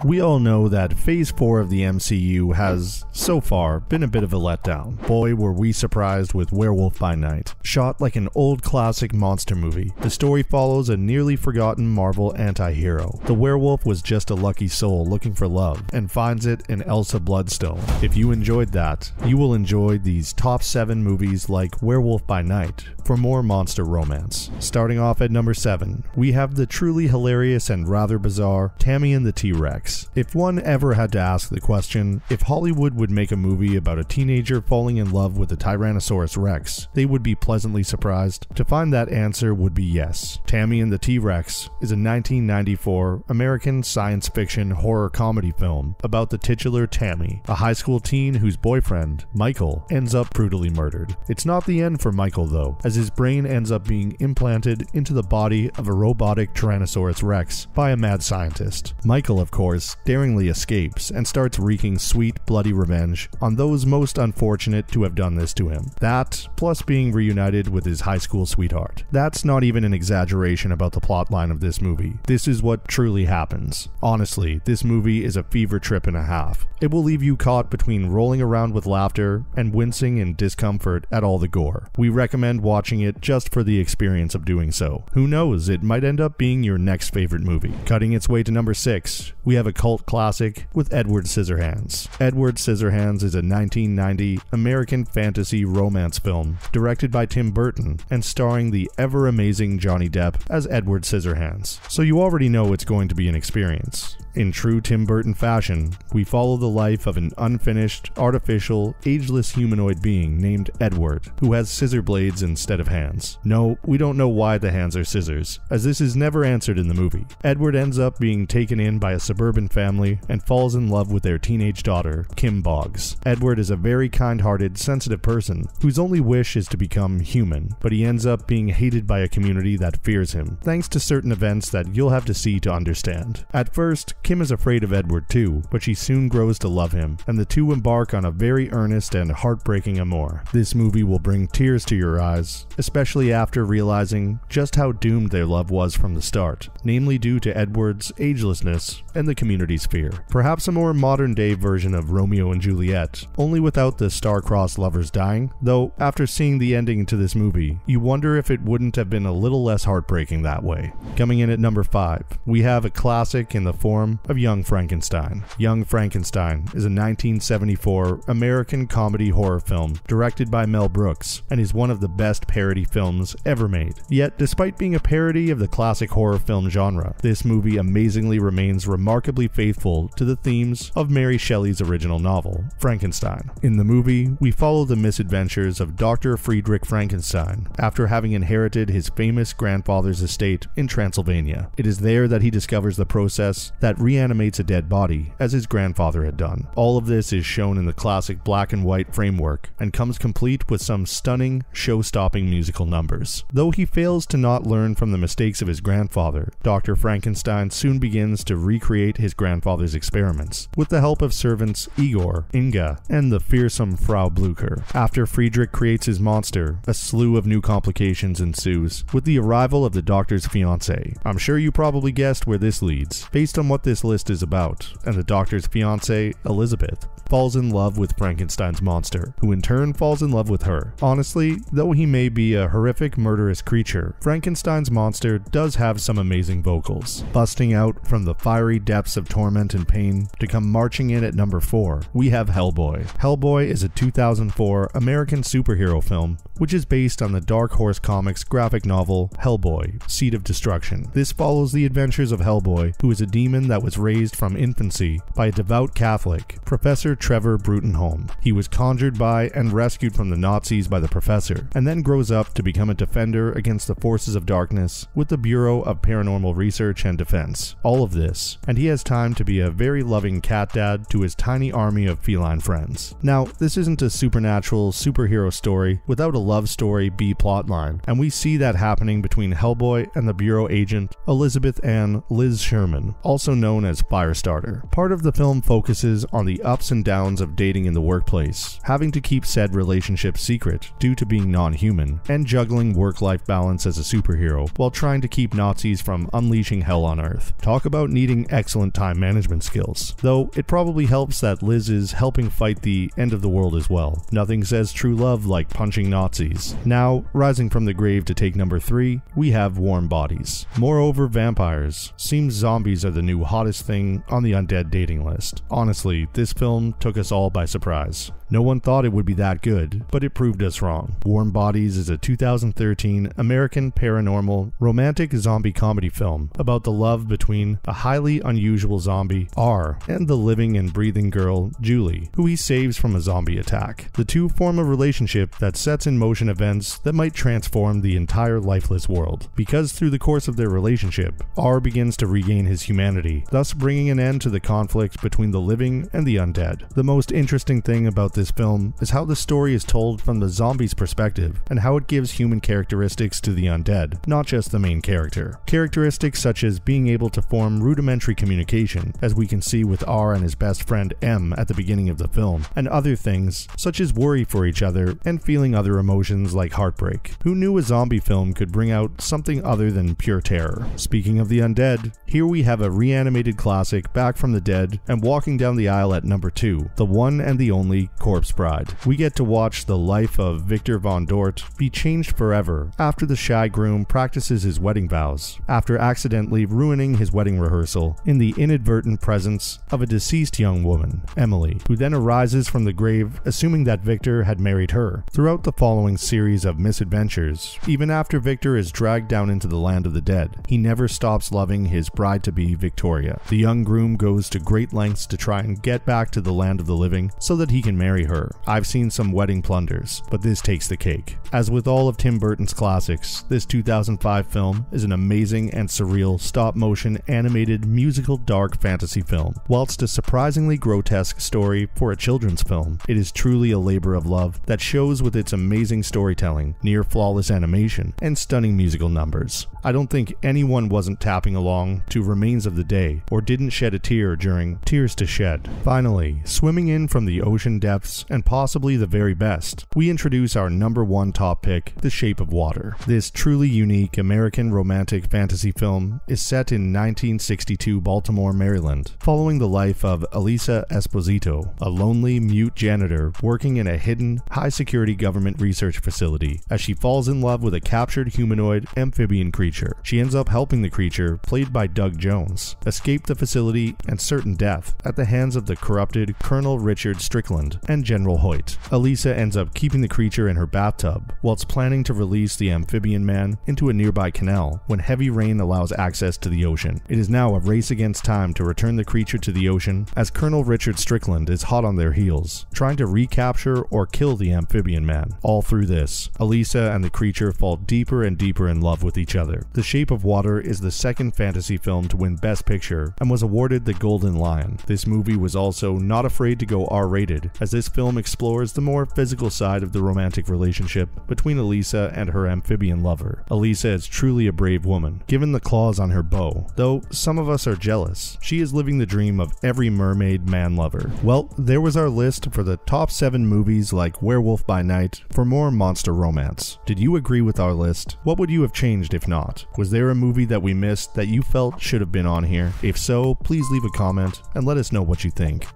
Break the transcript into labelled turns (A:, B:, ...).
A: We all know that Phase 4 of the MCU has, so far, been a bit of a letdown. Boy, were we surprised with Werewolf by Night. Shot like an old classic monster movie, the story follows a nearly forgotten Marvel anti-hero. The werewolf was just a lucky soul looking for love, and finds it in Elsa Bloodstone. If you enjoyed that, you will enjoy these top 7 movies like Werewolf by Night for more monster romance. Starting off at number 7, we have the truly hilarious and rather bizarre Tammy and the T-Rex. If one ever had to ask the question, if Hollywood would make a movie about a teenager falling in love with a Tyrannosaurus Rex, they would be pleasantly surprised to find that answer would be yes. Tammy and the T-Rex is a 1994 American science fiction horror comedy film about the titular Tammy, a high school teen whose boyfriend, Michael, ends up brutally murdered. It's not the end for Michael though, as his brain ends up being implanted into the body of a robotic Tyrannosaurus Rex by a mad scientist. Michael, of course, daringly escapes and starts wreaking sweet, bloody revenge on those most unfortunate to have done this to him. That, plus being reunited with his high school sweetheart. That's not even an exaggeration about the plotline of this movie. This is what truly happens. Honestly, this movie is a fever trip and a half. It will leave you caught between rolling around with laughter and wincing in discomfort at all the gore. We recommend watching it just for the experience of doing so. Who knows, it might end up being your next favorite movie. Cutting its way to number 6, we have a cult classic with Edward Scissorhands. Edward Scissorhands is a 1990 American fantasy romance film directed by Tim Burton and starring the ever-amazing Johnny Depp as Edward Scissorhands. So you already know it's going to be an experience. In true Tim Burton fashion, we follow the life of an unfinished, artificial, ageless humanoid being named Edward, who has scissor blades instead of hands. No, we don't know why the hands are scissors, as this is never answered in the movie. Edward ends up being taken in by a suburban family and falls in love with their teenage daughter, Kim Boggs. Edward is a very kind-hearted, sensitive person whose only wish is to become human, but he ends up being hated by a community that fears him, thanks to certain events that you'll have to see to understand. At first, Kim is afraid of Edward too, but she soon grows to love him, and the two embark on a very earnest and heartbreaking amour. This movie will bring tears to your eyes, especially after realizing just how doomed their love was from the start, namely due to Edward's agelessness and the community's fear. Perhaps a more modern-day version of Romeo and Juliet, only without the star-crossed lovers dying, though after seeing the ending to this movie, you wonder if it wouldn't have been a little less heartbreaking that way. Coming in at number 5, we have a classic in the form of Young Frankenstein. Young Frankenstein is a 1974 American comedy horror film directed by Mel Brooks and is one of the best parody films ever made. Yet, despite being a parody of the classic horror film genre, this movie amazingly remains remarkably faithful to the themes of Mary Shelley's original novel, Frankenstein. In the movie, we follow the misadventures of Dr. Friedrich Frankenstein after having inherited his famous grandfather's estate in Transylvania. It is there that he discovers the process that reanimates a dead body, as his grandfather had done. All of this is shown in the classic black and white framework, and comes complete with some stunning, show-stopping musical numbers. Though he fails to not learn from the mistakes of his grandfather, Dr. Frankenstein soon begins to recreate his grandfather's experiments, with the help of servants Igor, Inga, and the fearsome Frau Blücher. After Friedrich creates his monster, a slew of new complications ensues, with the arrival of the doctor's fiancée. I'm sure you probably guessed where this leads, based on what this list is about, and the doctor's fiancée, Elizabeth, falls in love with Frankenstein's monster, who in turn falls in love with her. Honestly, though he may be a horrific, murderous creature, Frankenstein's monster does have some amazing vocals. Busting out from the fiery depths of torment and pain to come marching in at number 4, we have Hellboy. Hellboy is a 2004 American superhero film, which is based on the Dark Horse Comics graphic novel Hellboy, Seed of Destruction. This follows the adventures of Hellboy, who is a demon that was raised from infancy by a devout Catholic, Professor Trevor Brutenholm. He was conjured by and rescued from the Nazis by the professor, and then grows up to become a defender against the forces of darkness with the Bureau of Paranormal Research and Defense. All of this, and he has time to be a very loving cat dad to his tiny army of feline friends. Now, this isn't a supernatural superhero story without a love story B plotline, and we see that happening between Hellboy and the Bureau agent Elizabeth Ann Liz Sherman, also known as Firestarter. Part of the film focuses on the ups and downs downs of dating in the workplace, having to keep said relationship secret due to being non-human, and juggling work-life balance as a superhero while trying to keep Nazis from unleashing hell on Earth. Talk about needing excellent time management skills. Though it probably helps that Liz is helping fight the end of the world as well. Nothing says true love like punching Nazis. Now, rising from the grave to take number 3, we have Warm Bodies. Moreover, vampires. Seems zombies are the new hottest thing on the undead dating list. Honestly, this film took us all by surprise. No one thought it would be that good, but it proved us wrong. Warm Bodies is a 2013 American paranormal romantic zombie comedy film about the love between a highly unusual zombie, R, and the living and breathing girl, Julie, who he saves from a zombie attack. The two form a relationship that sets in motion events that might transform the entire lifeless world, because through the course of their relationship, R begins to regain his humanity, thus bringing an end to the conflict between the living and the undead. The most interesting thing about this film is how the story is told from the zombie's perspective, and how it gives human characteristics to the undead, not just the main character. Characteristics such as being able to form rudimentary communication, as we can see with R and his best friend M at the beginning of the film, and other things such as worry for each other and feeling other emotions like heartbreak. Who knew a zombie film could bring out something other than pure terror? Speaking of the undead, here we have a reanimated classic back from the dead, and walking down the aisle at number 2, the one and the only Corpse Bride. We get to watch the life of Victor Von Dort be changed forever after the shy groom practices his wedding vows, after accidentally ruining his wedding rehearsal in the inadvertent presence of a deceased young woman, Emily, who then arises from the grave assuming that Victor had married her. Throughout the following series of misadventures, even after Victor is dragged down into the land of the dead, he never stops loving his bride-to-be Victoria. The young groom goes to great lengths to try and get back to the land of the living so that he can marry her. I've seen some wedding plunders, but this takes the cake. As with all of Tim Burton's classics, this 2005 film is an amazing and surreal stop-motion animated musical dark fantasy film. Whilst a surprisingly grotesque story for a children's film, it is truly a labor of love that shows with its amazing storytelling, near flawless animation, and stunning musical numbers. I don't think anyone wasn't tapping along to Remains of the Day or didn't shed a tear during Tears to Shed. Finally, swimming in from the ocean depths and possibly the very best, we introduce our number 1 top pick, The Shape of Water. This truly unique American romantic fantasy film is set in 1962 Baltimore, Maryland, following the life of Elisa Esposito, a lonely, mute janitor working in a hidden, high-security government research facility, as she falls in love with a captured humanoid amphibian creature. She ends up helping the creature, played by Doug Jones, escape the facility and certain death at the hands of the corrupted Colonel Richard Strickland and General Hoyt. Elisa ends up keeping the creature in her bathtub, whilst planning to release the amphibian man into a nearby canal when heavy rain allows access to the ocean. It is now a race against time to return the creature to the ocean, as Colonel Richard Strickland is hot on their heels, trying to recapture or kill the amphibian man. All through this, Elisa and the creature fall deeper and deeper in love with each other. The Shape of Water is the second fantasy film to win Best Picture and was awarded the Golden Lion. This movie was also not afraid to go R-rated, as this film explores the more physical side of the romantic relationship between Elisa and her amphibian lover. Elisa is truly a brave woman, given the claws on her bow, though some of us are jealous. She is living the dream of every mermaid man lover. Well, there was our list for the top 7 movies like Werewolf by Night for more monster romance. Did you agree with our list? What would you have changed if not? Was there a movie that we missed that you felt should have been on here? If so, please leave a comment and let us know what you think.